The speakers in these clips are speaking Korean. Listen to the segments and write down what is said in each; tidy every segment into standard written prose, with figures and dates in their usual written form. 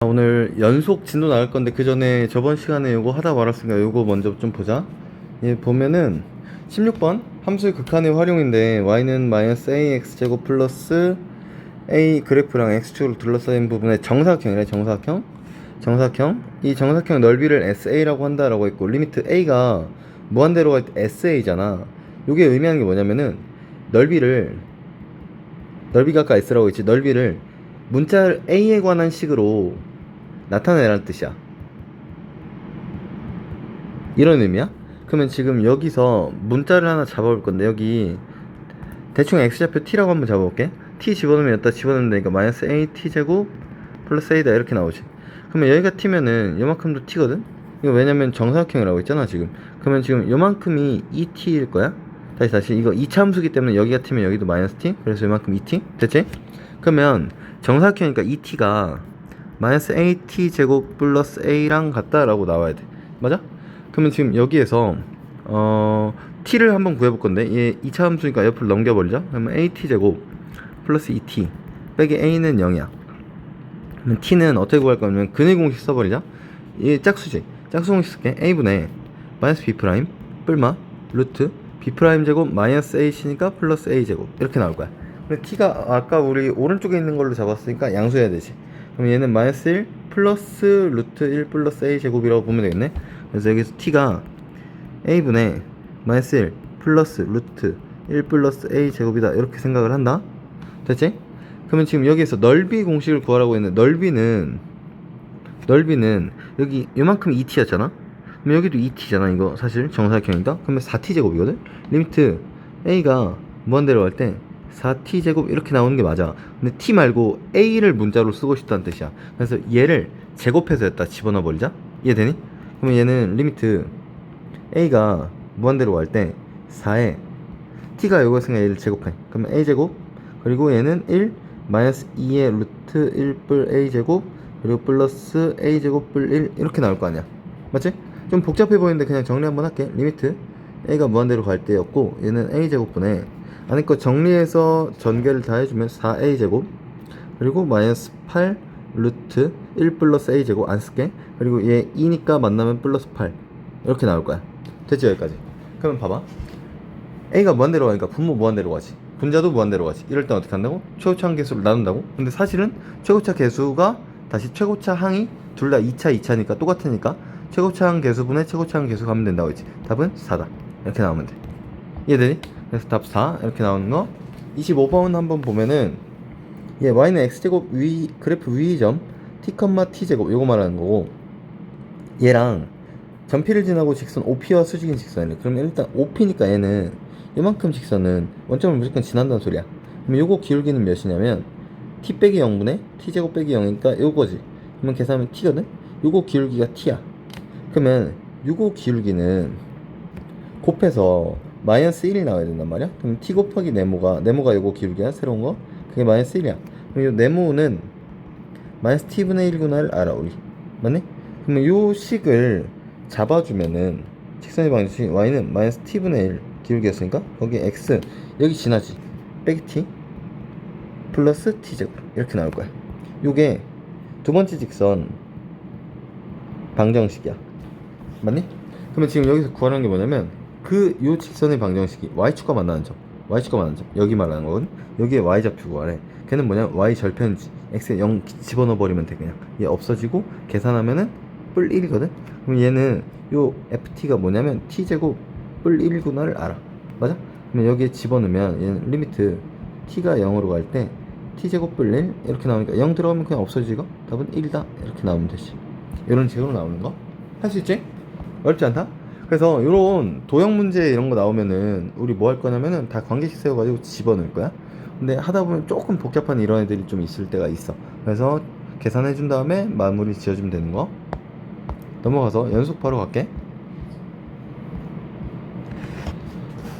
오늘 연속 진도 나갈 건데 그 전에 저번 시간에 요거 하다 말았으니까 요거 먼저 좀 보자. 얘 보면은 16번 함수의 극한의 활용인데 y는 마이너스 ax 제곱 플러스 a 그래프랑 x축으로 둘러싸인 부분의 정사각형이래. 정사각형 이 정사각형 넓이를 sa라고 한다라고 했고 리미트 a가 무한대로 갈 때 sa잖아. 요게 의미하는 게 뭐냐면은 넓이가 아까 s라고 했지. 넓이를 문자 a에 관한 식으로 나타내라는 뜻이야. 이런 의미야? 그러면 지금 여기서 문자를 하나 잡아볼 건데, 여기 대충 x좌표 t라고 한번 잡아볼게. t 집어넣으면 여기다 집어넣으면 되니까 마이너스 a t제곱 플러스 a다 이렇게 나오지. 그러면 여기가 t면은 요만큼도 t거든? 이거 왜냐면 정사각형이라고 했잖아 지금. 그러면 지금 요만큼이 2t일 거야. 다시 이거 2차 함수기 때문에 여기가 t면 여기도 마이너스 t, 그래서 요만큼 2t 됐지? 그러면 정사각형이니까 2t가 마이너스 at 제곱 플러스 a랑 같다라고 나와야 돼. 맞아? 그러면 지금 여기에서 t를 한번 구해볼 건데, 얘 2차 함수니까 옆으로 넘겨버리자. 그러면 at 제곱 플러스 2t 빼기 a는 0이야. 그러면 t는 어떻게 구할 거냐면 근의 공식 써버리자. 얘 짝수지. 짝수 공식 쓸게. a분의 마이너스 b 프라임 뿔마 루트 b 프라임 제곱 마이너스 ac니까 플러스 a 제곱 이렇게 나올 거야. 근데 t가 아까 우리 오른쪽에 있는 걸로 잡았으니까 양수해야 되지. 그럼 얘는 마이너스 1 플러스 루트 1 플러스 a 제곱이라고 보면 되겠네. 그래서 여기서 t가 a분의 마이너스 1 플러스 루트 1 플러스 a 제곱이다 이렇게 생각을 한다. 됐지? 그러면 지금 여기에서 넓이 공식을 구하라고 했는데, 넓이는 여기 요만큼 2t였잖아. 그럼 여기도 2t잖아. 이거 사실 정사각형이니까. 그러면 4t 제곱이거든. 리미트 a가 무한대로 갈 때 4t 제곱 이렇게 나오는 게 맞아. 근데 t 말고 a를 문자로 쓰고 싶다는 뜻이야. 그래서 얘를 제곱해서 여기다 집어넣어 버리자. 이해되니? 그러면 얘는 리미트 a가 무한대로 갈 때 4에 t가 요거였으니까 얘를 제곱해. 그러면 a 제곱 그리고 얘는 1 마이너스 2의 루트 1 뿔 a 제곱 그리고 플러스 a 제곱 뿔 1 이렇게 나올 거 아니야. 맞지? 좀 복잡해 보이는데 그냥 정리 한번 할게. 리미트 a가 무한대로 갈 때였고, 얘는 a 제곱분에 안에 거 정리해서 전개를 다 해주면 4a 제곱 그리고 마이너스 8 루트 1 플러스 a 제곱 안 쓸게. 그리고 얘 2니까 만나면 플러스 8 이렇게 나올 거야. 됐지? 여기까지. 그러면 봐봐. a가 무한대로 가니까 분모 무한대로 가지, 분자도 무한대로 가지. 이럴 땐 어떻게 한다고? 최고차 항계수를 나눈다고? 근데 사실은 최고차 계수가 다시 최고차 항이 둘 다 2차니까 똑같으니까 최고차 항계수분의 최고차 항계수 가면 된다고 했지. 답은 4다 이렇게 나오면 돼. 이해되니? 그래서 답 4 이렇게 나오는 거. 25번 한번 보면은 얘 y는 x제곱 위 그래프 위 점 t, t제곱 요거 말하는 거고, 얘랑 점피를 지나고 직선 OP와 수직인 직선이래. 그러면 일단 OP니까 얘는 요만큼 직선은 원점을 무조건 지난다는 소리야. 그럼 요거 기울기는 몇이냐면 t 빼기 0분의 t제곱 빼기 0이니까 요거지. 그러면 계산하면 t거든? 요거 기울기가 t야. 그러면 요거 기울기는 곱해서 마이너스 1이 나와야 된단 말이야. 그럼 t 곱하기 네모가 요거 기울기야. 새로운 거 그게 마이너스 1이야. 그럼 요 네모는 마이너스 t분의 1구나를 알아 우리. 맞네? 그러면 요 식을 잡아주면은 직선의 방정식 y는 마이너스 t분의 1 기울기였으니까 거기 x 여기 지나지 빼기 t 플러스 t제곱 이렇게 나올 거야. 요게 두 번째 직선 방정식이야. 맞니? 그러면 지금 여기서 구하는 게 뭐냐면 요 직선의 방정식이 y축과 만나는 점 여기 말하는 거거든. 여기에 y좌표 구하래. 걔는 뭐냐, y 절편이지. x에 0 집어넣어 버리면 돼. 그냥 얘 없어지고 계산하면은 뿔 1이거든. 그럼 얘는 요 ft가 뭐냐면 t제곱 뿔 1구나를 알아. 맞아? 그러면 여기에 집어넣으면 얘는 리미트 t가 0으로 갈 때 t제곱 뿔 1 이렇게 나오니까 0 들어가면 그냥 없어지지. 이거 답은 1이다 이렇게 나오면 되지. 이런 식으로 나오는 거 할 수 있지? 어렵지 않다? 그래서 이런 도형 문제 이런 거 나오면은 우리 뭐 할 거냐면은 다 관계식 세워가지고 집어넣을 거야. 근데 하다 보면 조금 복잡한 이런 애들이 좀 있을 때가 있어. 그래서 계산해 준 다음에 마무리 지어주면 되는 거. 넘어가서 연속 바로 갈게.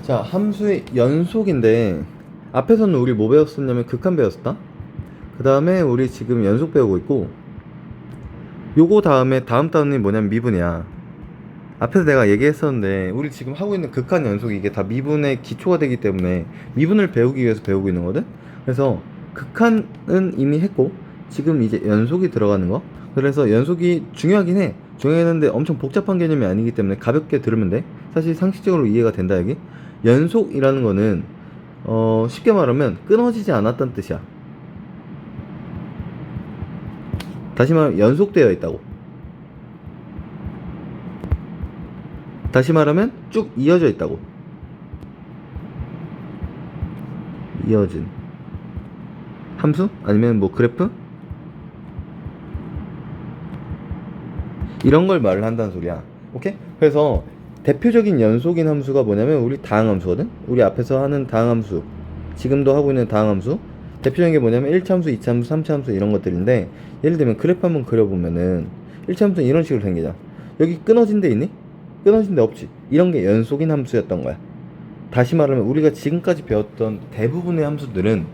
자, 함수의 연속인데 앞에서는 우리 뭐 배웠었냐면 극한 배웠었다. 그 다음에 우리 지금 연속 배우고 있고, 요거 다음에 다음 단원이 뭐냐면 미분이야. 앞에서 내가 얘기했었는데 우리 지금 하고 있는 극한 연속이 이게 다 미분의 기초가 되기 때문에 미분을 배우기 위해서 배우고 있는 거든. 그래서 극한은 이미 했고 지금 이제 연속이 들어가는 거. 그래서 연속이 중요하긴 해. 중요했는데 엄청 복잡한 개념이 아니기 때문에 가볍게 들으면 돼. 사실 상식적으로 이해가 된다 여기. 연속이라는 거는 쉽게 말하면 끊어지지 않았다는 뜻이야. 다시 말하면 연속되어 있다고. 다시 말하면 쭉 이어져 있다고. 이어진 함수? 아니면 뭐 그래프? 이런 걸 말을 한다는 소리야. 오케이? 그래서 대표적인 연속인 함수가 뭐냐면 우리 다항함수거든? 우리 앞에서 하는 다항함수, 지금도 하고 있는 다항함수, 대표적인 게 뭐냐면 1차 함수, 2차 함수, 3차 함수 이런 것들인데, 예를 들면 그래프 한번 그려보면은 1차 함수는 이런 식으로 생기잖아. 여기 끊어진 데 있니? 끊어진 데 없지. 이런 게 연속인 함수였던 거야. 다시 말하면 우리가 지금까지 배웠던 대부분의 함수들은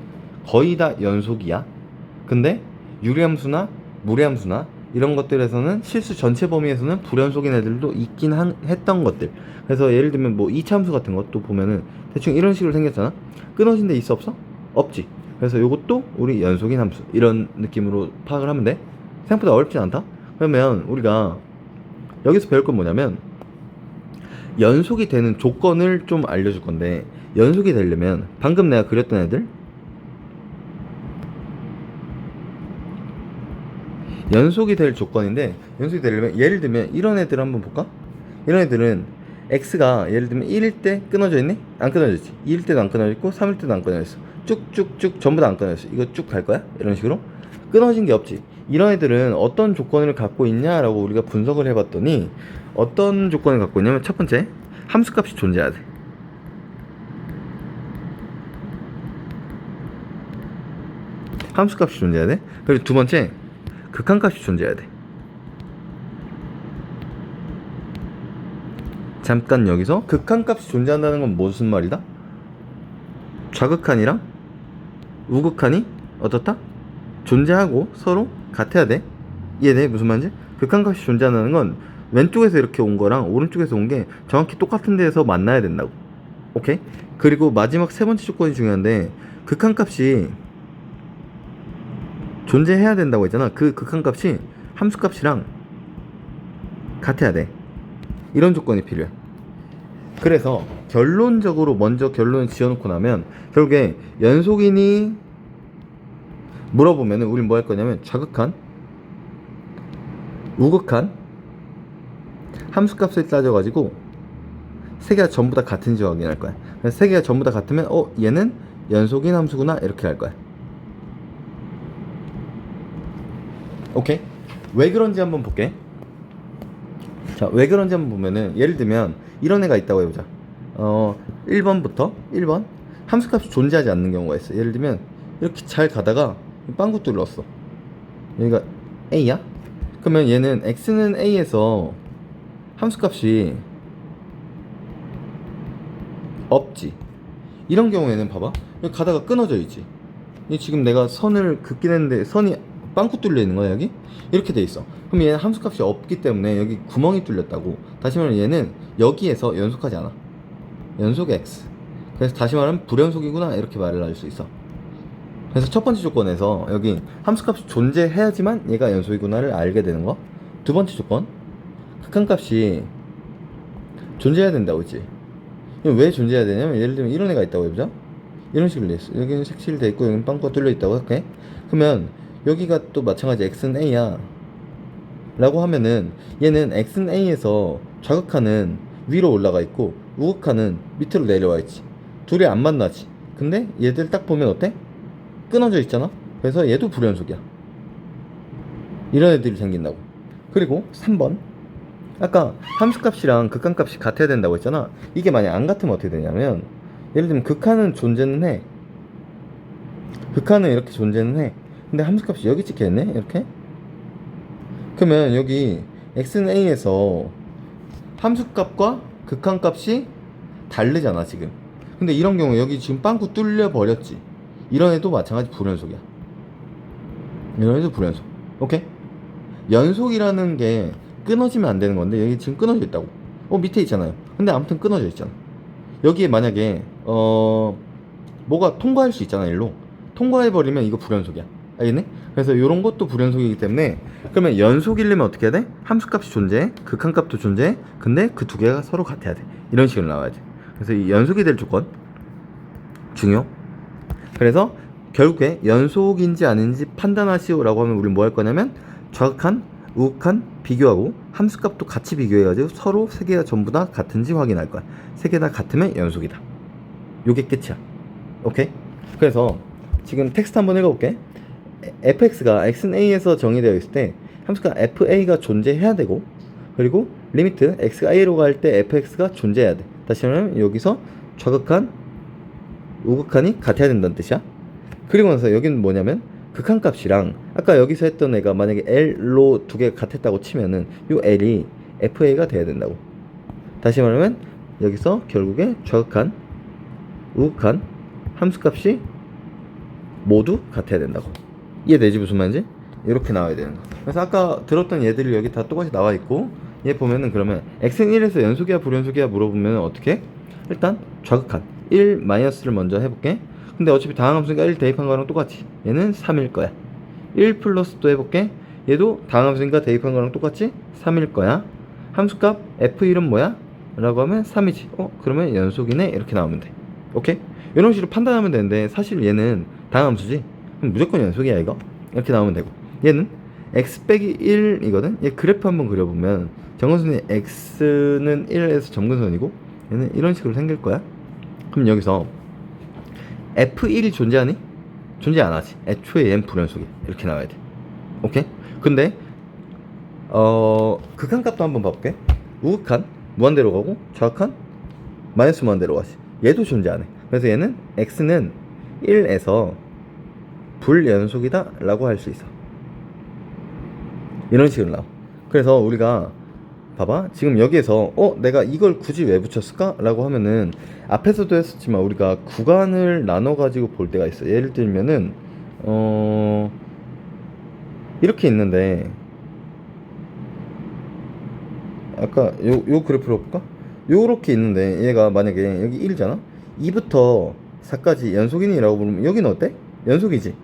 거의 다 연속이야. 근데 유리함수나 무리함수나 이런 것들에서는 실수 전체 범위에서는 불연속인 애들도 있긴 했던 것들. 그래서 예를 들면 뭐 2차 함수 같은 것도 보면은 대충 이런 식으로 생겼잖아. 끊어진 데 있어 없어? 없지. 그래서 요것도 우리 연속인 함수 이런 느낌으로 파악을 하면 돼. 생각보다 어렵진 않다. 그러면 우리가 여기서 배울 건 뭐냐면 연속이 되는 조건을 좀 알려줄 건데, 연속이 되려면 방금 내가 그렸던 애들, 연속이 될 조건인데, 연속이 되려면 예를 들면 이런 애들 한번 볼까? 이런 애들은 x가 예를 들면 1일 때 끊어져 있니? 안 끊어져 있지. 2일 때도 안 끊어져 있고 3일 때도 안 끊어져 있어. 쭉쭉쭉 전부 다 안 끊어져 있어. 이거 쭉 갈 거야? 이런 식으로 끊어진 게 없지. 이런 애들은 어떤 조건을 갖고 있냐라고 우리가 분석을 해봤더니, 어떤 조건을 갖고 있냐면, 첫 번째, 함수값이 존재해야 돼. 함수값이 존재해야 돼. 그리고 두 번째, 극한값이 존재해야 돼. 잠깐 여기서 극한값이 존재한다는 건 무슨 말이다? 좌극한이랑 우극한이 어떻다? 존재하고 서로 같아야 돼. 이해돼? 무슨 말인지? 극한값이 존재한다는 건 왼쪽에서 이렇게 온 거랑 오른쪽에서 온 게 정확히 똑같은 데에서 만나야 된다고. 오케이? 그리고 마지막 세 번째 조건이 중요한데, 극한값이 존재해야 된다고 했잖아. 그 극한값이 함수값이랑 같아야 돼. 이런 조건이 필요해. 그래서 결론적으로 먼저 결론을 지어놓고 나면 결국에 연속이니 물어보면은 우린 뭐 할 거냐면, 좌극한, 우극한 함수값을 따져가지고 세 개가 전부 다 같은지 확인할 거야. 그래서 세 개가 전부 다 같으면 얘는 연속인 함수구나 이렇게 할 거야. 오케이? 왜 그런지 한번 볼게. 자, 왜 그런지 한번 보면은, 예를 들면 이런 애가 있다고 해보자. 1번부터 1번 함수값이 존재하지 않는 경우가 있어. 예를 들면 이렇게 잘 가다가 빵꾸 뚫렸어. 여기가 A야? 그러면 얘는 X는 A에서 함수값이 없지. 이런 경우에는 봐봐, 여기 가다가 끊어져 있지. 지금 내가 선을 긋긴 했는데 선이 빵꾸 뚫려 있는 거야. 여기 이렇게 돼 있어. 그럼 얘는 함수값이 없기 때문에 여기 구멍이 뚫렸다고. 다시 말하면 얘는 여기에서 연속하지 않아. 연속 X. 그래서 다시 말하면 불연속이구나 이렇게 말을 할 수 있어. 그래서 첫 번째 조건에서 여기 함수값이 존재해야지만 얘가 연속이구나를 알게 되는 거. 두 번째 조건, 극한값이 존재해야 된다고 했지. 왜 존재해야 되냐면, 예를 들면 이런 애가 있다고 해보자. 이런 식으로 돼 있어. 여기는 색칠돼 있고 여기는 빵꾸가 뚫려 있다고 할게. 그러면 여기가 또 마찬가지 X는 A야 라고 하면은, 얘는 X는 A에서 좌극한은 위로 올라가 있고 우극한은 밑으로 내려와 있지. 둘이 안 만나지. 근데 얘들 딱 보면 어때? 끊어져 있잖아. 그래서 얘도 불연속이야. 이런 애들이 생긴다고. 그리고 3번, 아까 함수값이랑 극한값이 같아야 된다고 했잖아. 이게 만약 안 같으면 어떻게 되냐면, 예를 들면 극한은 존재는 해. 극한은 이렇게 존재는 해. 근데 함수값이 여기 찍혀있네? 이렇게? 그러면 여기 x는 a에서 함수값과 극한값이 다르잖아 지금. 근데 이런 경우 여기 지금 빵꾸 뚫려 버렸지. 이런 애도 마찬가지 불연속이야. 이런 애도 불연속. 오케이? 연속이라는 게 끊어지면 안 되는 건데, 여기 지금 끊어져 있다고. 밑에 있잖아요. 근데 아무튼 끊어져 있잖아. 여기에 만약에 뭐가 통과할 수 있잖아. 일로 통과해버리면 이거 불연속이야. 알겠네? 그래서 이런 것도 불연속이기 때문에 그러면 연속이려면 어떻게 해야 돼? 함수값이 존재해, 극한값도 존재해. 근데 그 두 개가 서로 같아야 돼. 이런 식으로 나와야 돼. 그래서 이 연속이 될 조건 중요. 그래서 결국에 연속인지 아닌지 판단하시오라고 하면 우리는 뭐 할 거냐면 좌극한, 우극한 비교하고 함수값도 같이 비교해가지고 서로 세 개가 전부 다 같은지 확인할 거야. 세 개 다 같으면 연속이다. 요게 끝이야. 오케이? 그래서 지금 텍스트 한번 읽어볼게. fx가 x는 a에서 정의되어 있을 때 함수가 fa가 존재해야 되고, 그리고 리미트 x가 a로 갈 때 fx가 존재해야 돼. 다시 말하면 여기서 좌극한, 우극한이 같아야 된다는 뜻이야. 그리고 나서 여기는 뭐냐면 극한값이랑 아까 여기서 했던 애가 만약에 L로 두 개가 같았다고 치면은 요 L이 FA가 돼야 된다고. 다시 말하면 여기서 결국에 좌극한, 우극한 함수값이 모두 같아야 된다고. 이해되지 무슨 말인지? 이렇게 나와야 되는 거. 그래서 아까 들었던 얘들이 여기 다 똑같이 나와 있고, 얘 보면은 그러면 x는 1에서 연속이야 불연속이야 물어보면 어떻게? 일단 좌극한 1 마이너스를 먼저 해볼게. 근데 어차피 다항함수니까 1 대입한 거랑 똑같지. 얘는 3일 거야. 1 플러스 또 해볼게. 얘도 다항함수니까 대입한 거랑 똑같지? 3일 거야. 함수값 f1은 뭐야? 라고 하면 3이지. 그러면 연속이네. 이렇게 나오면 돼. 오케이? 이런 식으로 판단하면 되는데 사실 얘는 다항함수지. 그럼 무조건 연속이야 이거. 이렇게 나오면 되고, 얘는 x 빼기 1이거든. 얘 그래프 한번 그려보면 정근선이 x는 1에서 점근선이고 얘는 이런 식으로 생길 거야. 그럼 여기서 f1이 존재하니? 존재 안 하지. 애초에 얘는 불연속이야. 이렇게 나와야 돼. 오케이? 근데 극한값도 한번 봐볼게. 우극한 무한대로 가고 좌극한 마이너스 무한대로 가지. 얘도 존재 안 해. 그래서 얘는 x는 1에서 불연속이다 라고 할 수 있어. 이런 식으로 나와. 그래서 우리가 봐봐, 지금 여기에서 내가 이걸 굳이 왜 붙였을까? 라고 하면은 앞에서도 했었지만 우리가 구간을 나눠 가지고 볼 때가 있어. 예를 들면은 이렇게 있는데, 아까 요 그래프로 볼까? 요렇게 있는데 얘가 만약에 여기 1이잖아? 2부터 4까지 연속이니라고 부르면 여기는 어때? 연속이지.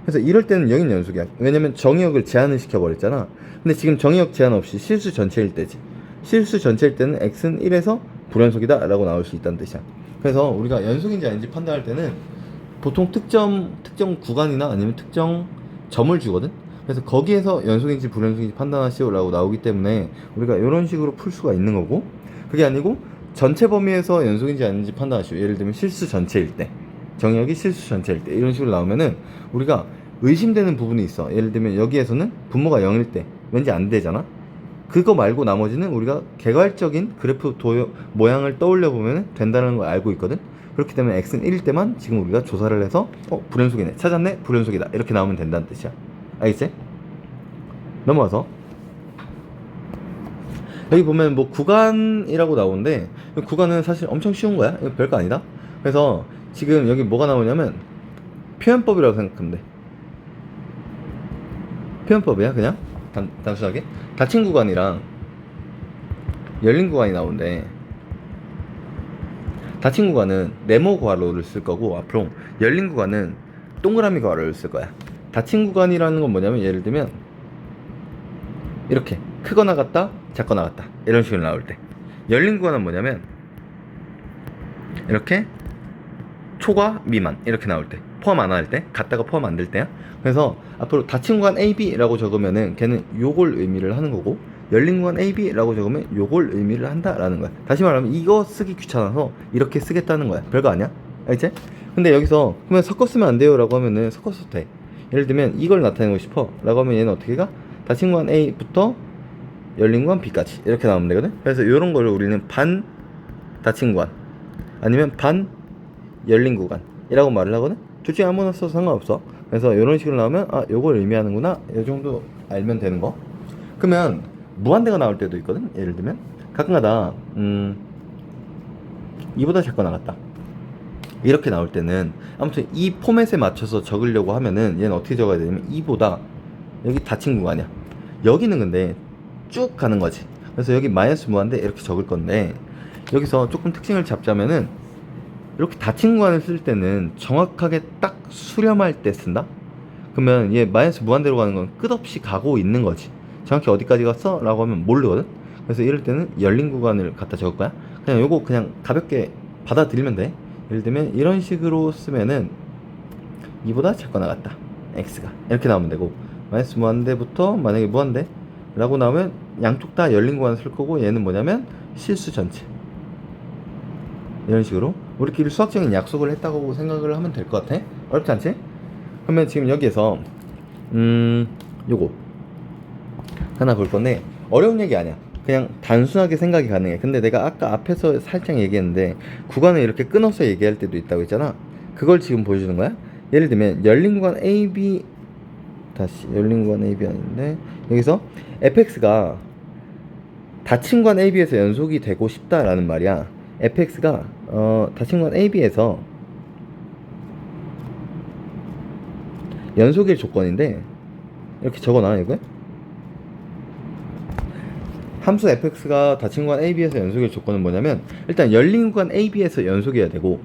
그래서 이럴 때는 여기는 연속이야. 왜냐면 정의역을 제한을 시켜버렸잖아. 근데 지금 정의역 제한 없이 실수 전체일 때지. 실수 전체일 때는 x는 1에서 불연속이다 라고 나올 수 있다는 뜻이야. 그래서 우리가 연속인지 아닌지 판단할 때는 보통 특정 구간이나 아니면 특정 점을 주거든. 그래서 거기에서 연속인지 불연속인지 판단하시오 라고 나오기 때문에 우리가 이런 식으로 풀 수가 있는 거고, 그게 아니고 전체 범위에서 연속인지 아닌지 판단하시오. 예를 들면 실수 전체일 때, 정의역이 실수 전체일 때 이런 식으로 나오면은 우리가 의심되는 부분이 있어. 예를 들면 여기에서는 분모가 0일 때 왠지 안 되잖아. 그거 말고 나머지는 우리가 개괄적인 그래프 모양을 떠올려 보면 된다는 걸 알고 있거든. 그렇기 때문에 x는 1일 때만 지금 우리가 조사를 해서 불연속이네, 찾았네, 불연속이다 이렇게 나오면 된다는 뜻이야. 알겠지? 넘어와서 여기 보면 뭐 구간이라고 나오는데, 구간은 사실 엄청 쉬운 거야. 이거 별거 아니다. 그래서 지금 여기 뭐가 나오냐면 표현법이라고 생각하면 돼. 표현법이야. 그냥 단순하게 닫힌 구간이랑 열린 구간이 나오는데, 닫힌 구간은 네모 괄호를 쓸 거고 앞으로 열린 구간은 동그라미 괄호를 쓸 거야. 닫힌 구간이라는 건 뭐냐면 예를 들면 이렇게 크거나 같다, 작거나 같다 이런 식으로 나올 때, 열린 구간은 뭐냐면 이렇게 초과 미만 이렇게 나올 때, 포함 안 할 때, 같다가 포함 안 될 때야. 그래서 앞으로 닫힌 구간 AB라고 적으면은 걔는 요걸 의미를 하는 거고, 열린 구간 AB라고 적으면 요걸 의미를 한다라는 거야. 다시 말하면 이거 쓰기 귀찮아서 이렇게 쓰겠다는 거야. 별거 아니야. 알지? 근데 여기서 그러면 섞어 쓰면 안 돼요 라고 하면은 섞어서 돼. 예를 들면 이걸 나타내고 싶어 라고 하면 얘는 어떻게 가? 닫힌 구간 A부터 열린 구간 B까지 이렇게 나오면 되거든. 그래서 이런 거를 우리는 반 닫힌 구간 아니면 반 열린 구간이라고 말을 하거든. 둘 중에 아무나 써도 상관없어. 그래서 이런 식으로 나오면 요걸 의미하는구나, 이 정도 알면 되는 거. 그러면 무한대가 나올 때도 있거든. 예를 들면 가끔가다 이보다 작거나 같다 이렇게 나올 때는 아무튼 이 포맷에 맞춰서 적으려고 하면은 얘는 어떻게 적어야 되냐면 이보다 여기 닫힌 구간이야. 여기는 근데 쭉 가는 거지. 그래서 여기 마이너스 무한대 이렇게 적을 건데, 여기서 조금 특징을 잡자면은 이렇게 닫힌 구간을 쓸 때는 정확하게 딱 수렴할 때 쓴다. 그러면 얘 마이너스 무한대로 가는 건 끝없이 가고 있는 거지. 정확히 어디까지 갔어? 라고 하면 모르거든. 그래서 이럴 때는 열린 구간을 갖다 적을 거야. 그냥 요거 그냥 가볍게 받아들이면 돼. 예를 들면 이런 식으로 쓰면은 2보다 작거나 같다, x가 이렇게 나오면 되고, 마이너스 무한대부터 만약에 무한대 라고 나오면 양쪽 다 열린 구간을 쓸 거고, 얘는 뭐냐면 실수 전체. 이런 식으로 우리끼리 수학적인 약속을 했다고 생각을 하면 될 것 같아. 어렵지 않지? 그러면 지금 여기에서 요거 하나 볼 건데, 어려운 얘기 아니야. 그냥 단순하게 생각이 가능해. 근데 내가 아까 앞에서 살짝 얘기했는데 구간을 이렇게 끊어서 얘기할 때도 있다고 했잖아. 그걸 지금 보여주는 거야. 예를 들면 열린 구간 AB, 다시 열린 구간 AB 아닌데, 여기서 fx가 닫힌 구간 AB에서 연속이 되고 싶다라는 말이야. fx가 닫힌 구간 AB에서 연속일 조건인데, 이렇게 적어놔. 이거 함수 fx가 닫힌 구간 AB에서 연속일 조건은 뭐냐면, 일단 열린 구간 AB에서 연속이어야 되고,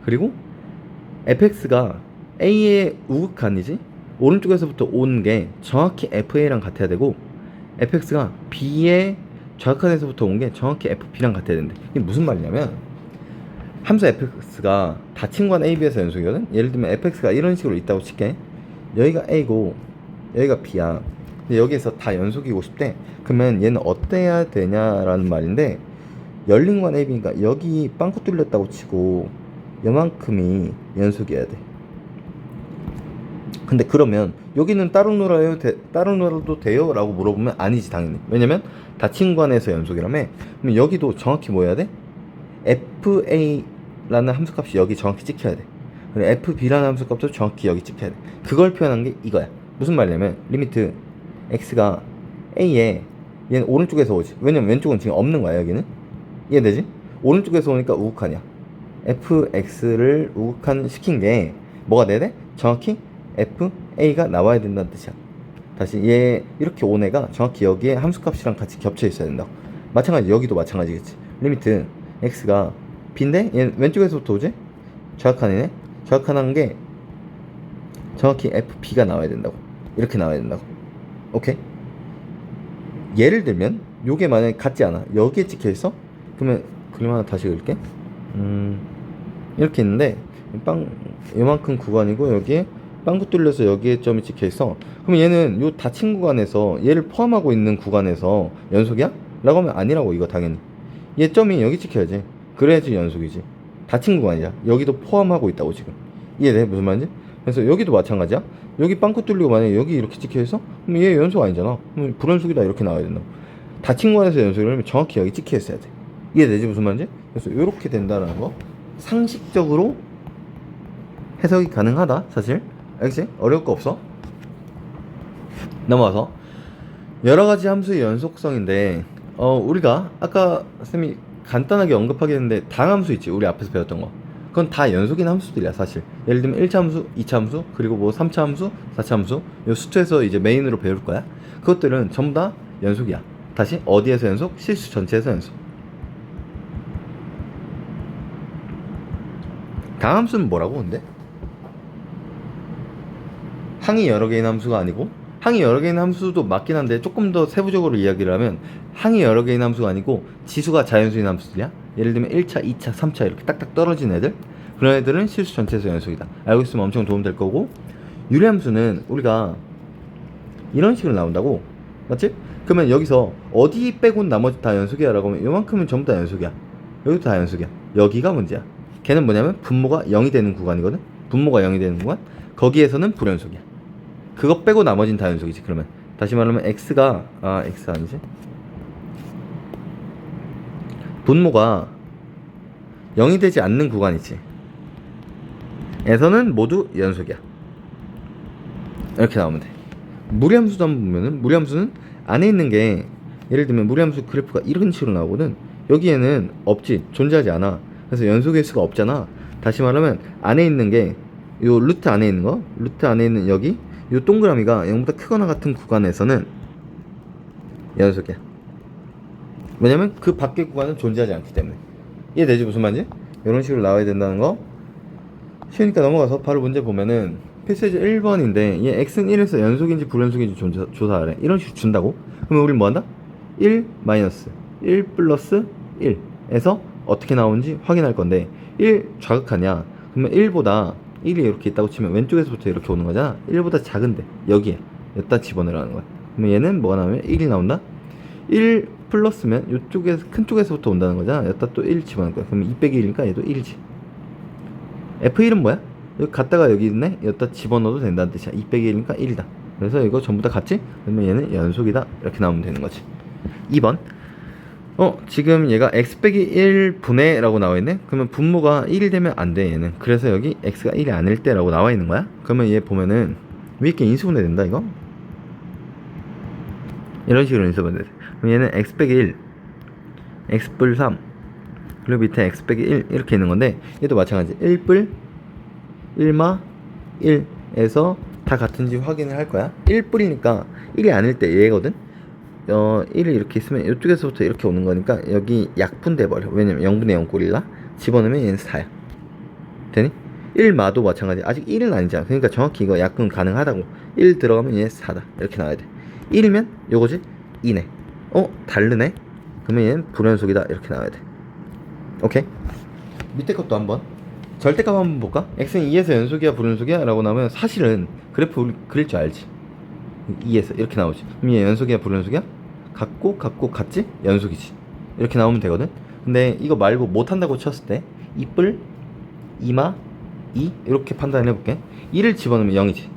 그리고 fx가 A의 우극한이지, 오른쪽에서부터 온 게 정확히 FA랑 같아야 되고, fx가 B의 좌극한에서부터 온 게 정확히 FB랑 같아야 된대. 이게 무슨 말이냐면, 함수 fx가 닫힌 구간 AB에서 연속이거든. 예를 들면 fx가 이런 식으로 있다고 칠게. 여기가 A고 여기가 B야. 근데 여기에서 다 연속이고 싶대. 그러면 얘는 어때야 되냐라는 말인데, 열린 구간 AB니까 여기 빵꾸 뚫렸다고 치고 요만큼이 연속이어야 돼. 근데 그러면 여기는 따로 놀아요? 따로 놀아도 돼요? 라고 물어보면 아니지, 당연히. 왜냐면 닫힌 구간에서 연속이라며. 그럼 여기도 정확히 뭐 해야 돼? FA라는 함수값이 여기 정확히 찍혀야 돼. 그리고 FB라는 함수값도 정확히 여기 찍혀야 돼. 그걸 표현한 게 이거야. 무슨 말이냐면, 리미트 x가 a에, 얘는 오른쪽에서 오지. 왜냐면 왼쪽은 지금 없는 거야. 여기는 이해되지? 오른쪽에서 오니까 우극한이야. fx를 우극한 시킨 게 뭐가 돼야 돼? 정확히 fa가 나와야 된다는 뜻이야. 다시, 얘 이렇게 온 애가 정확히 여기에 함수값이랑 같이 겹쳐 있어야 된다고. 마찬가지, 여기도 마찬가지겠지. 리미트 x가 b인데 얘는 왼쪽에서부터 오지? 좌극한이네. 좌극한 게 정확히 fb가 나와야 된다고. 이렇게 나와야 된다고. 오케이? 예를 들면 요게 만약에 같지 않아, 여기에 찍혀있어? 그러면 그림 하나 다시 그릴게. 이렇게 있는데 요만큼 구간이고 여기에 빵꾸 뚫려서 여기에 점이 찍혀있어. 그럼 얘는 요 닫힌 구간에서, 얘를 포함하고 있는 구간에서 연속이야? 라고 하면 아니라고. 이거 당연히 얘 점이 여기 찍혀야지. 그래야지 연속이지. 닫힌 구간이야. 여기도 포함하고 있다고 지금. 이해돼? 무슨 말인지? 그래서 여기도 마찬가지야. 여기 빵꾸 뚫리고 만약에 여기 이렇게 찍혀있어? 그럼 얘 연속 아니잖아. 그럼 불연속이다 이렇게 나와야 된다. 닫힌 구간에서 연속이라면 정확히 여기 찍혀있어야 돼. 이해되지? 무슨 말인지? 그래서 이렇게 된다는 거 상식적으로 해석이 가능하다, 사실. 알겠지? 어려울 거 없어. 넘어와서 여러가지 함수의 연속성인데, 우리가 아까 쌤이 간단하게 언급하긴 했는데, 당함수 있지, 우리 앞에서 배웠던 거. 그건 다 연속인 함수들이야, 사실. 예를 들면 1차 함수, 2차 함수, 그리고 뭐 3차 함수, 4차 함수, 요 수투에서 이제 메인으로 배울 거야. 그것들은 전부 다 연속이야. 다시, 어디에서 연속? 실수 전체에서 연속. 당함수는 뭐라고 근데? 항이 여러 개인 함수가 아니고, 항이 여러 개인 함수도 맞긴 한데 조금 더 세부적으로 이야기를 하면, 항이 여러 개인 함수가 아니고 지수가 자연수인 함수들이야. 예를 들면 1차, 2차, 3차 이렇게 딱딱 떨어진 애들, 그런 애들은 실수 전체에서 연속이다. 알고 있으면 엄청 도움 될 거고, 유리함수는 우리가 이런 식으로 나온다고, 맞지? 그러면 여기서 어디 빼곤 나머지 다 연속이야 라고 하면 요만큼은 전부 다 연속이야. 여기도 다 연속이야. 여기가 문제야. 걔는 뭐냐면 분모가 0이 되는 구간이거든. 분모가 0이 되는 구간, 거기에서는 불연속이야. 그거 빼고 나머지는 다 연속이지. 그러면 다시 말하면 x가, x 아니지? 분모가 0이 되지 않는 구간이지, 에서는 모두 연속이야. 이렇게 나오면 돼. 무리함수도 한번 보면은, 무리함수는 안에 있는 게, 예를 들면 무리함수 그래프가 이런 식으로 나오거든. 여기에는 없지, 존재하지 않아. 그래서 연속일 수가 없잖아. 다시 말하면 안에 있는 게, 요 루트 안에 있는 거, 루트 안에 있는 여기 요 동그라미가 0보다 크거나 같은 구간에서는 연속이야. 왜냐면 그 밖의 구간은 존재하지 않기 때문에. 이해되지? 무슨 말인지? 이런 식으로 나와야 된다는 거. 쉬우니까 넘어가서 바로 문제 보면은, 패스지 1번인데 얘 x는 1에서 연속인지 불연속인지 조사하래. 이런 식으로 준다고? 그러면 우린 뭐한다? 1 마이너스 1 플러스 1에서 어떻게 나오는지 확인할 건데 1 좌극하냐? 그러면 1보다 1이 이렇게 있다고 치면 왼쪽에서부터 이렇게 오는 거잖아. 1보다 작은데 여기에 여기다 집어넣으라는 거야. 그러면 얘는 뭐가 나오면 1이 나온다. 1 플러스면 이쪽에서 큰 쪽에서부터 온다는 거잖아. 여기다 또 1 집어넣을 거야. 그러면 2 빼기 1이니까 얘도 1이지. F1은 뭐야? 여기 갔다가 여기 있네? 여기다 집어넣어도 된다는 뜻이야. 2 빼기 1이니까 1이다. 그래서 이거 전부 다 같이? 그러면 얘는 연속이다. 이렇게 나오면 되는 거지. 2번. 지금 얘가 x 빼기 1분의 라고 나와 있네? 그러면 분모가 1이 되면 안 돼, 얘는. 그래서 여기 x가 1이 아닐 때 라고 나와 있는 거야? 그러면 얘 보면은 위에 게 인수분해 된다, 이거? 이런 식으로 인수분해 돼. 그럼 얘는 x 빼기 1, x 뿔 3, 그리고 밑에 x 빼기 1 이렇게 있는 건데 얘도 마찬가지. 1뿔 1마 1에서 다 같은지 확인을 할 거야. 1뿔이니까 1이 아닐 때 얘거든. 1이 이렇게 있으면 이쪽에서부터 이렇게 오는 거니까 여기 약분돼 버려. 왜냐면 0분의 0 꼴이라 집어넣으면 얘는 4야. 되니? 1마도 마찬가지. 아직 1은 아니잖아. 그러니까 정확히 이거 약분 가능하다고. 1 들어가면 얘는 4다. 이렇게 나와야 돼. 1이면 요거지? 2네. 다르네? 그러면 얘는 불연속이다. 이렇게 나와야 돼. 오케이? 밑에 것도 한번 절대값 한번 볼까? x는 2에서 연속이야 불연속이야? 라고 나오면 사실은 그래프 우리 그릴 줄 알지. 2에서 이렇게 나오지. 그럼 얘 연속이야 불연속이야? 같고 같지? 연속이지. 이렇게 나오면 되거든. 근데 이거 말고 못한다고 쳤을 때 2뿔 2마 2 이렇게 판단을 해볼게. 2를 집어넣으면 0이지.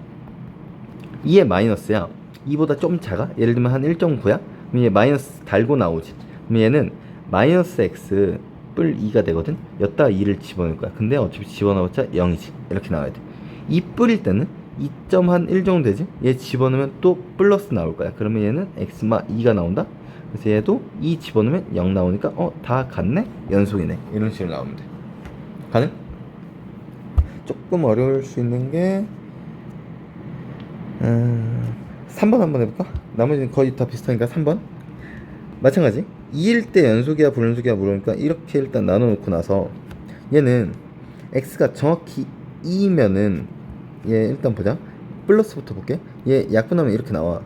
2의 마이너스야. 2보다 좀 작아? 예를 들면 한 1.9야? 그럼 얘 마이너스 달고 나오지. 그럼 얘는 마이너스 x 뿔 2가 되거든. 여기다 2를 집어넣을 거야. 근데 어차피 집어넣었자 0이지. 이렇게 나와야 돼. 2 뿔일 때는 2.1 정도 되지? 얘 집어넣으면 또 플러스 나올 거야. 그러면 얘는 x마 2가 나온다. 그래서 얘도 2 집어넣으면 0 나오니까 다 같네? 연속이네. 이런 식으로 나오면 돼. 가능? 조금 어려울 수 있는 게 3번 한번 해볼까? 나머지는 거의 다 비슷하니까 3번 마찬가지. 2일 때 연속이야 불연속이야 물으니까 이렇게 일단 나눠놓고 나서 얘는 x가 정확히 2면은 얘 일단 보자. 플러스부터 볼게. 얘 약분하면 이렇게 나와.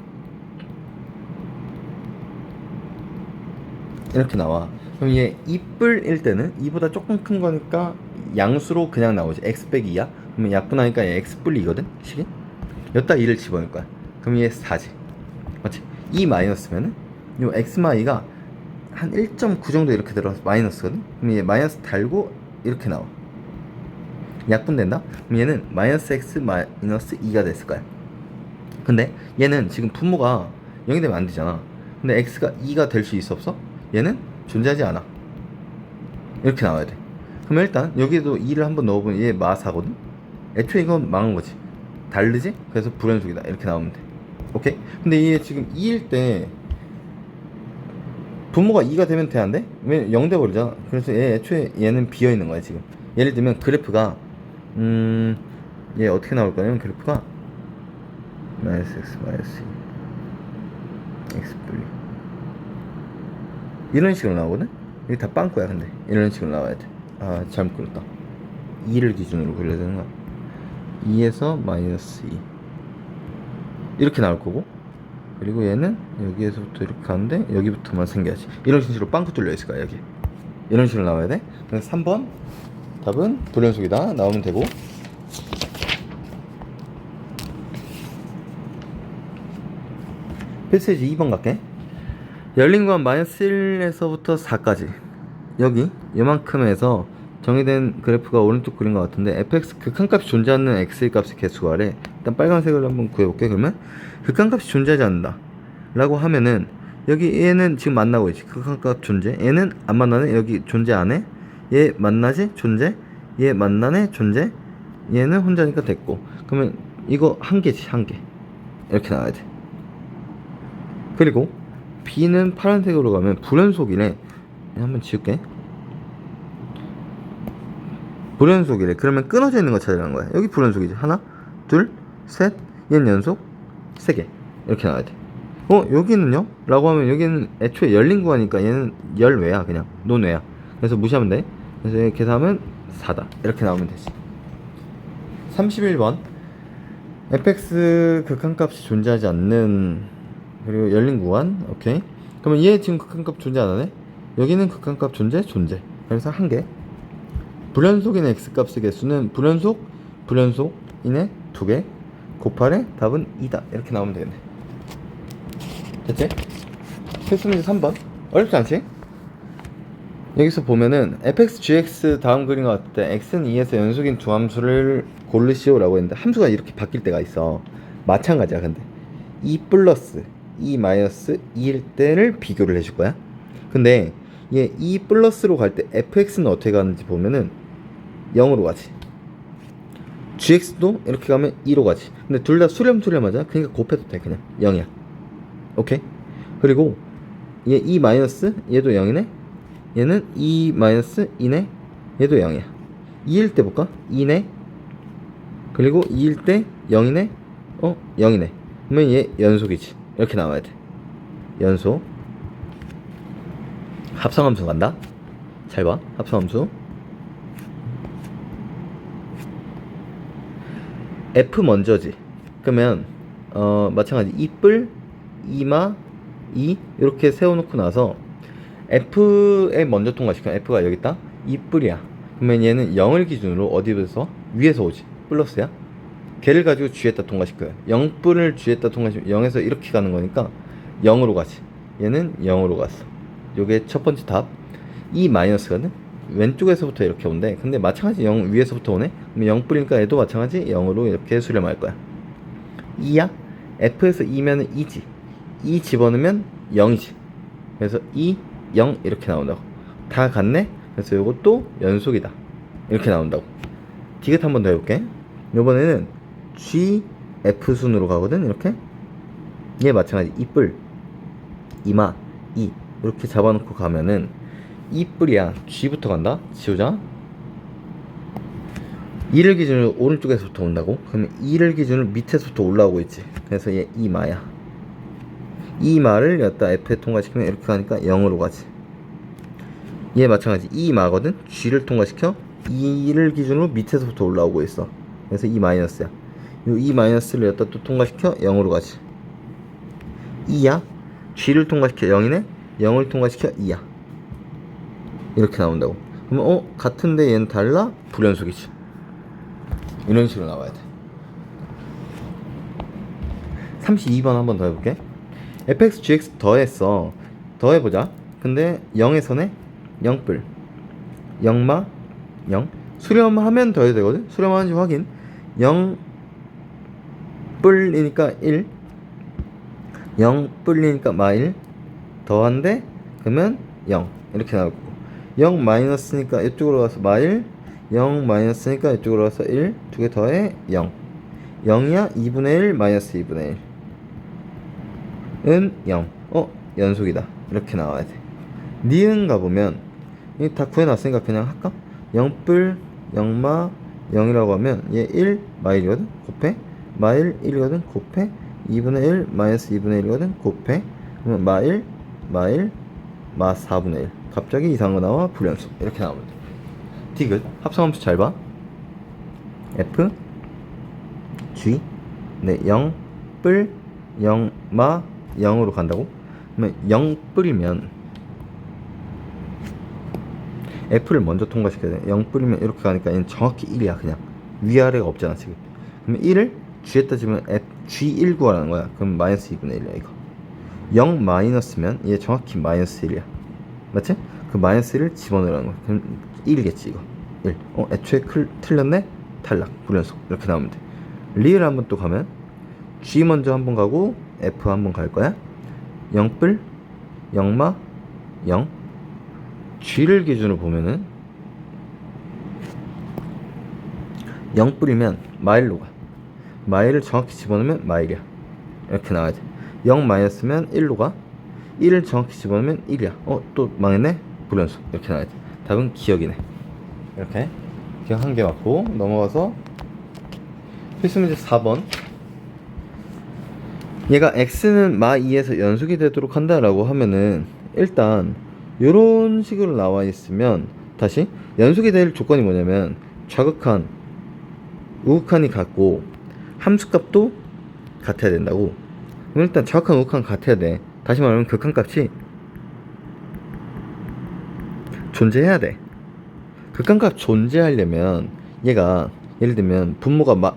이렇게 나와. 그럼 얘 2뿔일 때는 2보다 조금 큰 거니까 양수로 그냥 나오지. x 빼기 2야. 그러면 약분하니까 얘 x 뿔이거든 식이. 여기다 2를 집어넣을 거야. 그럼 얘 4지. 맞지? 2 마이너스면은 요 x마 2가 한 1.9 정도 이렇게 들어가서 마이너스거든. 그럼 얘 마이너스 달고 이렇게 나와. 약분된다? 그럼 얘는 마이너스 x 마이너스 2가 됐을 거야. 근데 얘는 지금 분모가 0이 되면 안 되잖아. 근데 x가 2가 될 수 있어 없어? 얘는 존재하지 않아. 이렇게 나와야 돼. 그럼 일단 여기에도 2를 한번 넣어보면 얘 마4거든? 애초에 이건 망한 거지. 다르지? 그래서 불연속이다. 이렇게 나오면 돼. 오케이? 근데 얘 지금 2일 때 분모가 2가 되면 돼, 안 돼? 왜 0 돼버리잖아. 그래서 얘 애초에 얘는 비어있는 거야 지금. 예를 들면 그래프가 얘 어떻게 나올 거냐면 그래프가 마이너스 x 마이너스 2 x 분리 이런 식으로 나오거든? 이게 다 빵꾸야. 근데 이런 식으로 나와야 돼. 잘못 그렸다. 2를 기준으로 그려야 되는 거야. 2에서 마이너스 2 이렇게 나올 거고, 그리고 얘는 여기에서부터 이렇게 가는데 여기부터만 생겨야지. 이런 식으로 빵꾸 뚫려 있을 거야. 여기 이런 식으로 나와야 돼. 그래서 3번 답은 불연속이다 나오면 되고, 필수지 2번 갈게. 열린 구간 마이너스 1에서부터 4까지 여기 요만큼에서 정의된 그래프가 오른쪽 그린 것 같은데 fx 극한값이 존재하는 x의 값의 개수 구하래. 일단 빨간색을 한번 구해볼게. 그러면 극한값이 존재하지 않는다 라고 하면은 여기 얘는 지금 만나고 있지. 극한값 존재. 얘는 안 만나네. 여기 존재 안 해. 얘 만나지? 존재. 얘 만나네? 존재. 얘는 혼자니까 됐고. 그러면 이거 한 개지. 한 개. 이렇게 나와야 돼. 그리고 b는 파란색으로 가면 불연속이래. 한번 지울게. 불연속이래. 그러면 끊어져 있는 거 찾으라는 거야. 여기 불연속이지. 하나, 둘, 셋. 얘는 연속. 세 개. 이렇게 나와야 돼. 여기는요? 라고 하면 여기는 애초에 열린 구간이니까 얘는 열외야. 그냥 논외야. 그래서 무시하면 돼. 그래서 계산하면 4다. 이렇게 나오면 되지. 31번. fx 극한값이 존재하지 않는, 그리고 열린 구간. 오케이. 그러면 얘 지금 극한값 존재 안 하네? 여기는 극한값 존재. 그래서 한 개. 불연속인의 x값의 개수는 불연속인의 2개 곱하래 답은 2다. 이렇게 나오면 되겠네. 됐지? 필수 문제 3번. 어렵지 않지? 여기서 보면은 fx, gx 다음 그림과 같을 때 x는 2에서 연속인 두 함수를 고르시오 라고 했는데 함수가 이렇게 바뀔 때가 있어. 마찬가지야. 근데 2 플러스 2 마이너스 2일 때를 비교를 해줄 거야. 근데 얘 2 플러스로 갈 때 fx는 어떻게 가는지 보면은 0으로 가지. gx도 이렇게 가면 2로 가지. 근데 둘 다 수렴하자. 그러니까 곱해도 돼. 그냥 0이야. 오케이? 그리고 얘 2 마이너스 얘도 0이네. 얘는 2 마이너스 2네. 얘도 0이야. 2일 때 볼까? 2네. 그리고 2일 때 0이네. 0이네. 그러면 얘 연속이지. 이렇게 나와야 돼. 연속. 합성함수 간다. 잘 봐. 합성함수. F 먼저지. 그러면 마찬가지 2뿔 2마 2 이렇게 세워놓고 나서 F에 먼저 통과시켜. F가 여기 있다. 2뿔이야. 그러면 얘는 0을 기준으로 어디에서? 위에서 오지. 플러스야. 걔를 가지고 G에다 통과시켜요. 0뿔을 G에다 통과시키면 0에서 이렇게 가는 거니까 0으로 가지. 얘는 0으로 갔어. 요게 첫 번째 답. 2 마이너스거든. 왼쪽에서부터 이렇게 온대. 근데 마찬가지 0 위에서부터 오네. 그럼 0뿔이니까 얘도 마찬가지 0으로 이렇게 수렴할 거야. 2야. F에서 2면은 2지. 2 집어넣으면 0이지. 그래서 2, 0 이렇게 나온다고. 다 같네. 그래서 요것도 연속이다. 이렇게 나온다고. 디귿 한 번 더 해볼게. 요번에는 G, F 순으로 가거든. 이렇게. 얘 마찬가지 2뿔 2마 2 이렇게 잡아놓고 가면은 2뿔이야. G부터 간다. 지우자. 2를 기준으로 오른쪽에서부터 온다고. 그러면 2를 기준으로 밑에서부터 올라오고 있지. 그래서 얘 2마야. 2마를 여기다 F에 통과시키면 이렇게 가니까 0으로 가지. 얘 마찬가지 2마거든. G를 통과시켜 2를 기준으로 밑에서부터 올라오고 있어. 그래서 2 마이너스야. 요 2 마이너스를 여기다 또 통과시켜 0으로 가지. 2야. G를 통과시켜 0이네. 0을 통과시켜 2야. 이렇게 나온다고. 그러면 같은데 얘는 달라? 불연속이지. 이런 식으로 나와야 돼. 32번 한 번 더 해볼게. fx, gx 더했어. 더해보자. 근데 0에서네 0뿔 0마 0 수렴하면 더해야 되거든. 수렴하는지 확인. 0뿔이니까 1 0뿔이니까 마1 더한데 그러면 0 이렇게 나올 거고, 0 마이너스니까 이쪽으로 가서 마1 0 마이너스니까 이쪽으로 가서 1 두 개 더해 0 0이야. 2분의 1 마이너스 2분의 1은 0. 연속이다. 이렇게 나와야 돼. 니은 가보면 이 다 구해놨으니까 그냥 할까? 0뿔 0마 0이라고 하면 얘 1 마1이거든. 곱해 마1 1이거든. 곱해 2분의 1 마이너스 2분의 1이거든. 곱해 그러면 마1 마1 마 4분의 1. 갑자기 이상한 거 나와. 불연속. 이렇게 나오면 돼. 디귿 합성함수 잘 봐. F G 네 0뿔 0마 0으로 간다고? 그러면 0뿔이면 F를 먼저 통과시켜야 돼. 0뿔이면 이렇게 가니까 얘는 정확히 1이야. 그냥 위아래가 없잖아 지금. 그러면 1을 G에다 지면 G1 구하라는 거야. 그럼 마이너스 2분의 1이야 이거. 0 마이너스면 얘 정확히 마이너스 1이야. 맞지? 그 마이너스 1을 집어넣으라는 거야. 그럼 1이겠지 이거. 1. 애초에 틀렸네? 탈락. 불연속. 이렇게 나오면 돼. 리을 한번 또 가면 G 먼저 한번 가고 F 한번 갈 거야. 0뿔 0마 0 G를 기준으로 보면은 0뿔이면 마일로 가. 마일을 정확히 집어넣으면 마일이야. 이렇게 나와야 돼. 0 마이너스면 1로 가. 1을 정확히 집어넣으면 1이야. 또 망했네? 불연속. 이렇게 나와야 돼. 답은 기억이네. 이렇게 기억 한 개 맞고 넘어가서 필수 문제 4번. 얘가 x는 마 2에서 연속이 되도록 한다라고 하면은 일단 요런 식으로 나와 있으면 다시 연속이 될 조건이 뭐냐면 좌극한 우극한이 같고 함수값도 같아야 된다고. 그럼 일단 정확한 우극한 같아야 돼. 다시 말하면 극한값이 존재해야 돼. 극한값 존재하려면 얘가 예를 들면 분모가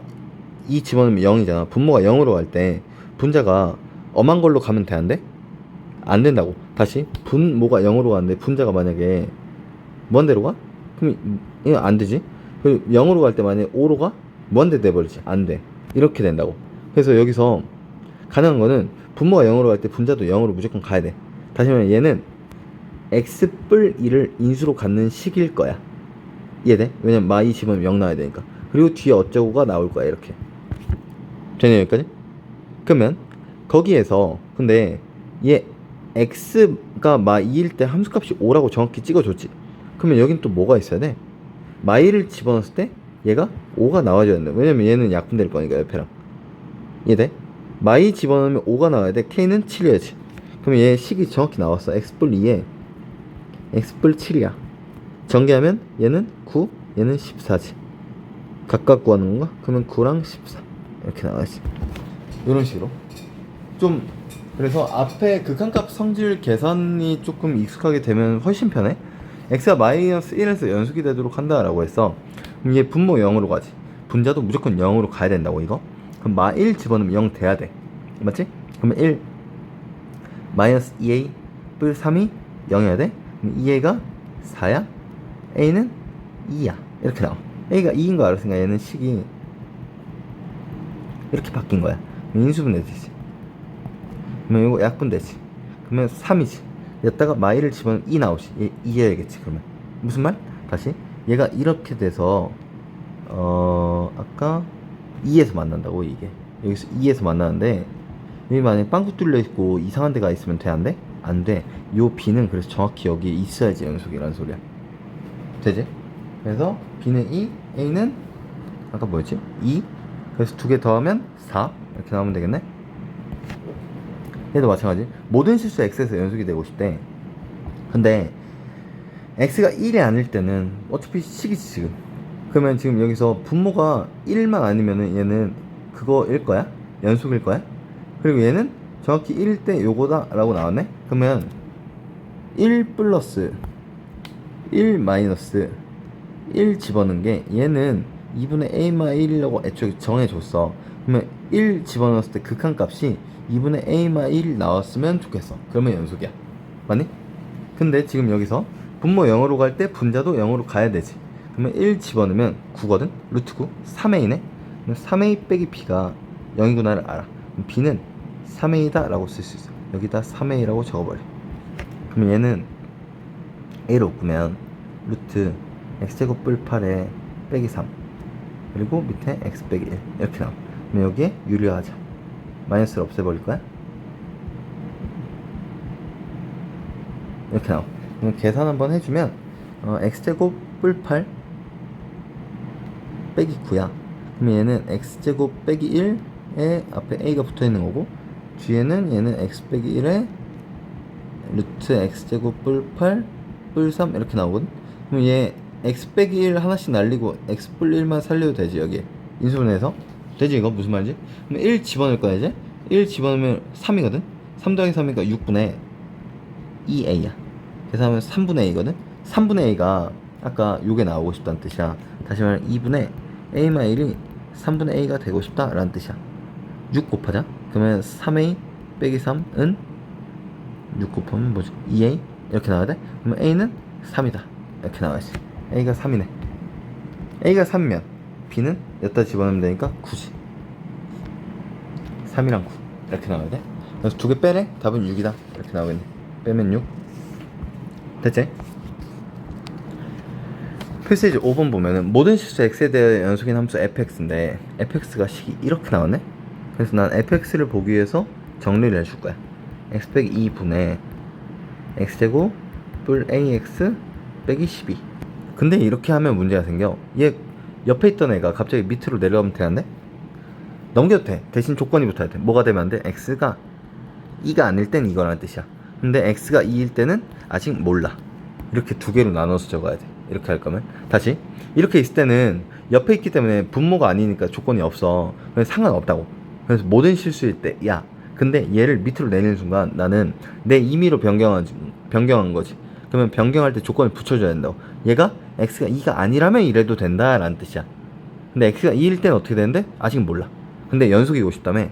이 집어넣으면 0이잖아. 분모가 0으로 갈 때 분자가 엄한 걸로 가면 되는데 안 된다고. 다시 분모가 0으로 가는데 분자가 만약에 먼 데로 가? 그럼 이거 안 되지. 그리고 0으로 갈 때 만약에 5로 가? 먼 데 돼버리지. 안 돼. 이렇게 된다고. 그래서 여기서 가능한 거는 분모가 0으로 갈 때 분자도 0으로 무조건 가야 돼. 다시 말하면 얘는 x+2를 인수로 갖는 식일 거야. 이해돼? 왜냐면 마이 집으면 0 나와야 되니까. 그리고 뒤에 어쩌고가 나올 거야. 이렇게. 되냐 여기까지? 그러면 거기에서 근데 얘 x가 마2일 때 함수값이 5라고 정확히 찍어줬지. 그러면 여긴 또 뭐가 있어야 돼? 마이를 집어넣었을 때 얘가 5가 나와줘야 된다. 왜냐면 얘는 약분될 거니까 옆에랑. 이해돼? 마이 집어넣으면 5가 나와야 돼. k는 7이어야지. 그럼 얘 식이 정확히 나왔어. x+2에 x+7이야. 전개하면 얘는 9, 얘는 14지. 각각 구하는 건가? 그러면 9랑 14 이렇게 나와야지. 이런 식으로 좀. 그래서 앞에 극한값 성질 계산이 조금 익숙하게 되면 훨씬 편해. x가 마이너스 1에서 연속이 되도록 한다라고 했어. 그럼 얘 분모 0으로 가지. 분자도 무조건 0으로 가야 된다고 이거. 그럼 마 1 집어넣으면 0 돼야 돼. 맞지? 그러면 1 마이너스 2a 뿔 3이 0이어야 돼. 그럼 2a가 4야. a는 2야. 이렇게 나와. a가 2인 거 알았으니까 얘는 식이 이렇게 바뀐 거야. 인수분해 되지. 그러면 이거 약분되지. 그러면 3이지. 여기다가 마이를 집어넣으면 2 나오지. 얘 2해야겠지. 그러면 무슨 말? 다시 얘가 이렇게 돼서 아까 2에서 만난다고. 이게 여기서 2에서 만나는데 여기 만약에 빵꾸 뚫려 있고 이상한 데가 있으면 돼? 안 돼? 안 돼. 요 b는 그래서 정확히 여기에 있어야지 연속이라는 소리야. 되지? 그래서 b는 2, a는 아까 뭐였지? 2. 그래서 두 개 더하면 4 이렇게 나오면 되겠네. 얘도 마찬가지. 모든 실수 x에서 연속이 되고 싶대. 근데 x가 1이 아닐 때는 어차피 식이지 지금. 그러면 지금 여기서 분모가 1만 아니면은 얘는 그거일 거야? 연속일 거야? 그리고 얘는 정확히 1일 때 요거다 라고 나왔네? 그러면 1 플러스 1 마이너스 1 집어넣은 게 얘는 2분의 a마 1이라고 애초에 정해줬어. 그러면 1 집어넣었을 때 극한값이 2분의 a마 1 나왔으면 좋겠어. 그러면 연속이야. 맞니? 근데 지금 여기서 분모 0으로 갈 때 분자도 0으로 가야 되지. 그러면 1 집어넣으면 9거든? 루트 9 3a네? 3a 빼기 b가 0이구나를 알아. 그럼 b는 3a다 라고 쓸 수 있어. 여기다 3a라고 적어버려. 그러면 얘는 a로 끄면 루트 x제곱 뿔 8에 빼기 3 그리고 밑에 x 빼기 1 이렇게 나와. 그럼 여기에 유리화하자. 마이너스를 없애버릴 거야. 이렇게 나와. 그럼 계산 한번 해주면 x제곱 뿔 8 빼기 9야. 그러면 얘는 x제곱 빼기 1에 앞에 a가 붙어있는 거고, 뒤에는 얘는 x 빼기 1에 루트 x제곱 뿔 8 뿔 3 이렇게 나오거든. 그럼 얘 x 빼기 1 하나씩 날리고 x 뿔 1만 살려도 되지. 여기 인수분해해서 되지. 이거 무슨 말이지? 그럼 1 집어넣을 거야 이제. 1 집어넣으면 3이거든. 3 더하기 3이니까 6분의 2a야. 계산하면 3분의 a거든. 3분의 a가 아까 요게 나오고 싶다는 뜻이야. 다시 말하면 2분의 a마 1이 3분의 a가 되고 싶다 라는 뜻이야. 6 곱하자. 그러면 3a 빼기 3은 6 곱하면 뭐지? 2a 이렇게 나와야 돼? 그러면 a는 3이다 이렇게 나와야지. a가 3이네. a가 3이면 b는 여기다 집어넣으면 되니까 9지. 3이랑 9 이렇게 나와야 돼. 그래서 두 개 빼래? 답은 6이다 이렇게 나오겠네. 빼면 6. 됐지? 페이지 5번 보면은 모든 실수 x에 대해 연속인 함수 fx인데 fx가 식이 이렇게 나왔네? 그래서 난 fx를 보기 위해서 정리를 해줄 거야. x 빼기 2분의 x제곱 뿔 ax 빼기 12. 근데 이렇게 하면 문제가 생겨. 얘 옆에 있던 애가 갑자기 밑으로 내려가면 되는데? 넘겨도 돼. 대신 조건이 붙어야 돼. 뭐가 되면 안 돼? x가 2가 아닐 땐 이거라는 뜻이야. 근데 x가 2일 때는 아직 몰라. 이렇게 두 개로 나눠서 적어야 돼. 이렇게 할 거면. 다시 이렇게 있을 때는 옆에 있기 때문에 분모가 아니니까 조건이 없어. 그래서 상관없다고. 그래서 모든 실수일 때 야, 근데 얘를 밑으로 내리는 순간 나는 내 임의로 변경한 거지. 그러면 변경할 때 조건을 붙여줘야 된다고. 얘가 x가 2가 아니라면 이래도 된다라는 뜻이야. 근데 x가 2일 때는 어떻게 되는데? 아직 몰라. 근데 연속이고 싶다며.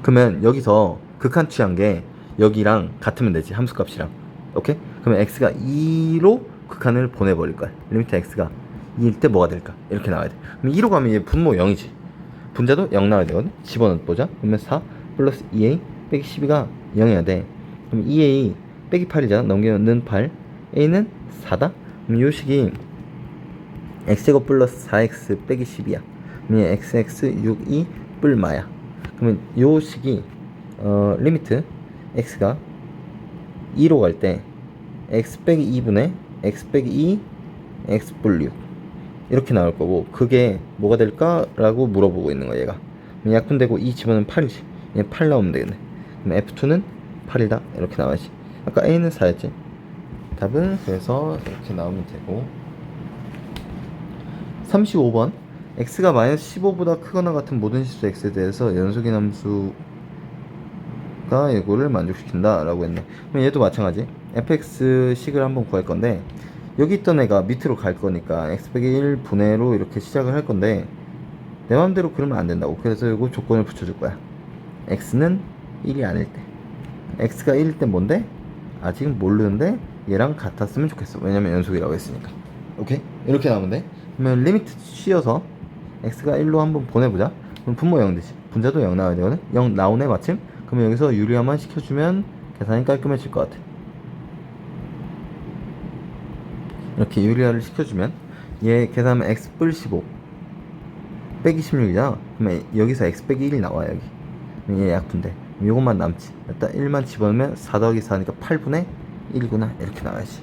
그러면 여기서 극한 취한 게 여기랑 같으면 되지. 함수값이랑. 오케이? 그러면 x가 2로 극한을 보내버릴 거야. 리미트 x가 2일 때 뭐가 될까? 이렇게 나와야 돼. 그럼 2로 가면 얘 분모 0이지. 분자도 0 나와야 되거든. 집어넣어보자. 그러면 4 플러스 2a 빼기 12가 0이어야 돼. 그럼 2a 빼기 8이잖아. 넘기면 8. a는 4다. 그럼 요 식이 x제곱 플러스 4x 빼기 10이야. 그럼 얘 xx 6이 뿔마야. 그러면 요 식이 리미트 x가 2로 갈 때 x 빼기 2분의 x 빼기 2 x 뿔 6 이렇게 나올 거고, 그게 뭐가 될까? 라고 물어보고 있는 거야 얘가. 약분되고 2 집어넣으면 8이지. 얘 8 나오면 되겠네. 그럼 F2는 8이다 이렇게 나와야지. 아까 A는 4였지. 답은 그래서 이렇게 나오면 되고, 35번 x가 마이너스 15보다 크거나 같은 모든 실수 x에 대해서 연속인 함수가 예고를 만족시킨다 라고 했네. 그럼 얘도 마찬가지. fx 식을 한번 구할 건데, 여기 있던 애가 밑으로 갈 거니까 x 빼기 1 분해로 이렇게 시작을 할 건데, 내 맘대로 그러면 안 된다고. 그래서 이거 조건을 붙여줄 거야. x는 1이 아닐 때. x가 1일 때 뭔데? 아직 모르는데 얘랑 같았으면 좋겠어. 왜냐면 연속이라고 했으니까. 오케이? 이렇게 나오면 돼. 그러면 리미트 씌어서 x가 1로 한번 보내보자. 그럼 분모 0 되지. 분자도 0 나와야 되거든. 0 나오네 마침. 그러면 여기서 유리화만 시켜주면 계산이 깔끔해질 것 같아. 이렇게 유리화를 시켜주면 얘 계산하면 x 뿔 15 빼기 16이잖아. 그러면 여기서 x 빼기 1이 나와. 여기 얘 약분돼. 요것만 남지. 일단 1만 집어넣으면 4 더하기 4니까 8분의 1구나 이렇게 나와야지.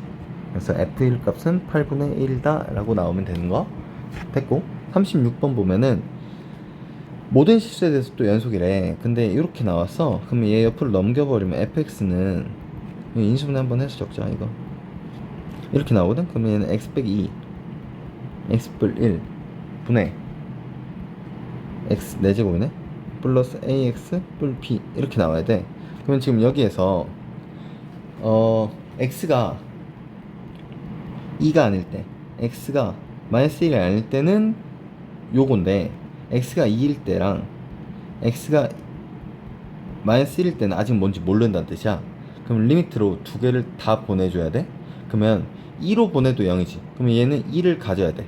그래서 f1 값은 8분의 1이다 라고 나오면 되는 거 됐고, 36번 보면은 모든 실수에 대해서 또 연속이래. 근데 이렇게 나왔어. 그러면 얘 옆으로 넘겨버리면 fx는 인수분해 한번 해서 적자. 이거 이렇게 나오거든. 그러면 얘는 x 빼기 2 x 뿔 1 분의 x 4제곱이네 플러스 ax 뿔 b 이렇게 나와야 돼. 그러면 지금 여기에서 x가 2가 아닐 때, x가 마이너스 1이 아닐 때는 요건데, x가 2일 때랑 x가 마이너스 1일 때는 아직 뭔지 모른다는 뜻이야. 그럼 리미트로 두 개를 다 보내줘야 돼. 그러면 2로 보내도 0이지. 그러면 얘는 2를 가져야 돼.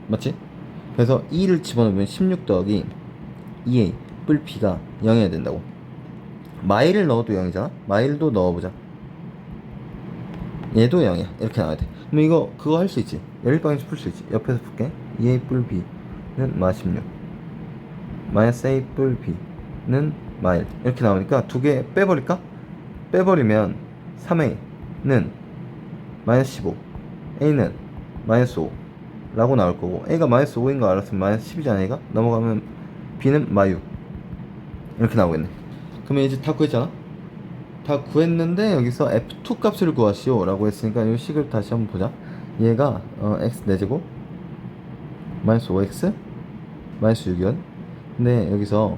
맞지? 그래서 2를 집어넣으면 16 더하기 2a 뿔 b가 0이어야 된다고. 마일을 넣어도 0이잖아. 마일도 넣어보자. 얘도 0이야. 이렇게 나와야 돼. 그럼 이거 그거 할 수 있지. 열립방에서 풀 수 있지. 옆에서 풀게. 2a 뿔 b는 마 16 마이너스 a 뿔 b는 마일 이렇게 나오니까 두 개 빼버릴까? 빼버리면 3a는 마이너스 15 a는 마이너스 5 라고 나올 거고, a가 마이너스 5인 거 알았으면 마이너스 10이잖아. 얘가 넘어가면 b는 마6 이렇게 나오겠네. 그러면 이제 다 구했잖아. 다 구했는데 여기서 f2 값을 구하시오 라고 했으니까 이 식을 다시 한번 보자. 얘가 x 4제곱 마이너스 5x 마이너스 6이건. 근데 여기서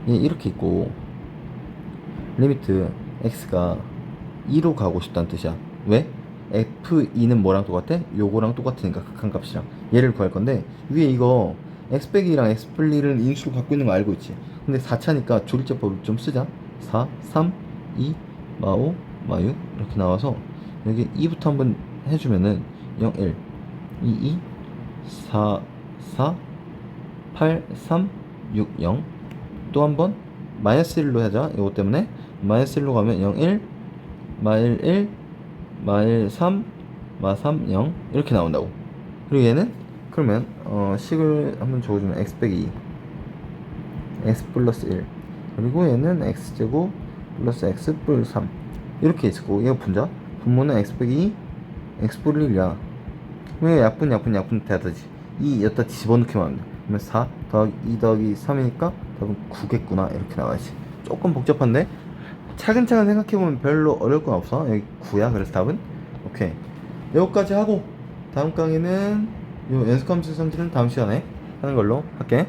얘 이렇게 있고, 리미트 x가 2로 가고 싶다는 뜻이야. 왜? f2는 뭐랑 똑같아? 요거랑 똑같으니까 극한값이랑. 얘를 구할 건데, 위에 이거 x 빼기랑 x 뿔 1을 인수로 갖고 있는 거 알고 있지. 근데 4차니까 조리제법을 좀 쓰자. 4, 3, 2, 마5, 마6 이렇게 나와서 여기 2부터 한번 해주면은 0, 1, 2, 2, 4, 4, 8, 3, 6, 0. 또 한번 마이너스 1로 하자. 이거 때문에 마이너스 1로 가면 0, 1, 마일 1, 마일 3, 마 3, 0 이렇게 나온다고. 그리고 얘는 그러면 식을 한번 적어주면 x 빼기 2 x 플러스 1 그리고 얘는 x제곱 플러스 x 뿔 3 이렇게 있을 거고, 얘가 분자 분모는 x 빼기 2 x 뿔 1이야. 왜 약분 대하지. 2 여기다 집어넣기만 하면 돼. 그러면 4 더하기 2 더하기 3이니까 답은 9겠구나 이렇게 나와야지. 조금 복잡한데 차근차근 생각해보면 별로 어려울 건 없어. 여기 9야. 그래서 답은 오케이. 여기까지 하고 다음 강의는 요 연습 함수 성질은 다음 시간에 하는 걸로 할게.